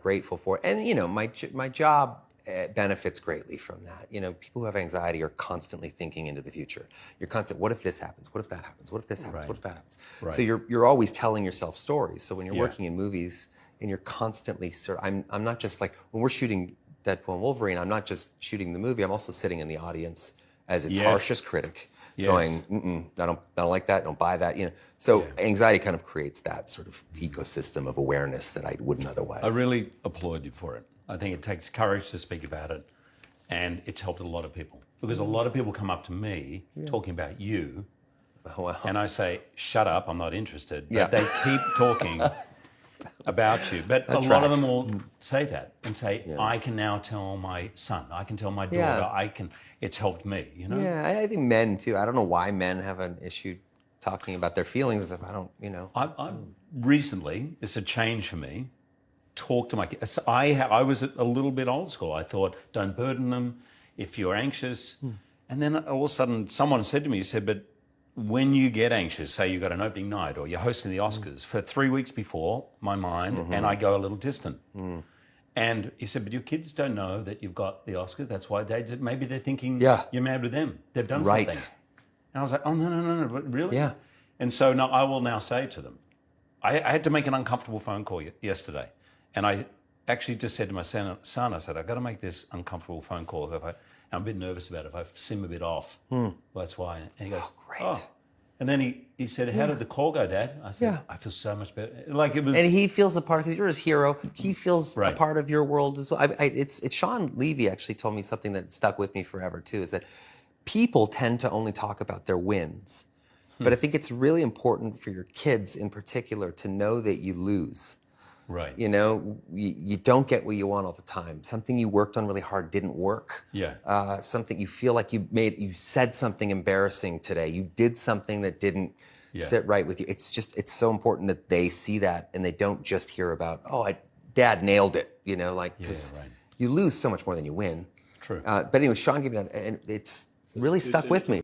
grateful for. And, my job benefits greatly from that. People who have anxiety are constantly thinking into the future. You're constantly, what if this happens? What if that happens? What if this happens? What if that happens? Right. So you're always telling yourself stories. So when you're working in movies and you're constantly, I'm not just like, when we're shooting Deadpool and Wolverine, I'm not just shooting the movie, I'm also sitting in the audience as its harshest critic. Going, I don't like that, don't buy that, So anxiety kind of creates that sort of ecosystem of awareness that I wouldn't otherwise. I really applaud you for it. I think it takes courage to speak about it, and it's helped a lot of people. Because a lot of people come up to me talking about you, and I say, shut up, I'm not interested. But they keep talking about you. But a lot of them will say that and say, I can now tell my son, I can tell my daughter, it's helped me, Yeah, I think men too. I don't know why men have an issue talking about their feelings as if I don't, I recently, it's a change for me, talk to my kids. I was a little bit old school. I thought, don't burden them if you're anxious. And then all of a sudden someone said to me, he said, but when you get anxious, say you've got an opening night or you're hosting the Oscars, for 3 weeks before, my mind, and I go a little distant. And he said, but your kids don't know that you've got the Oscars. That's why maybe they're thinking you're mad with them. They've done something. And I was like, oh, no, really? Yeah. And so now I will now say to them, I had to make an uncomfortable phone call yesterday. And I actually just said to my son, I said, I've got to make this uncomfortable phone call. I'm a bit nervous about it. If I seem a bit off, well, that's why. And he goes, great. Oh. And then he said, how did the call go, Dad? I said, I feel so much better. Like it was. And he feels a part, because you're his hero. He feels a part of your world as well. It's Sean Levy actually told me something that stuck with me forever too, is that people tend to only talk about their wins. But I think it's really important for your kids in particular to know that you lose. Right. You don't get what you want all the time. Something you worked on really hard didn't work. Yeah. Something you feel like you said something embarrassing today. You did something that didn't sit right with you. It's so important that they see that and they don't just hear about, Dad nailed it, because you lose so much more than you win. True. But anyway, Sean gave me that, and it's really stuck with me.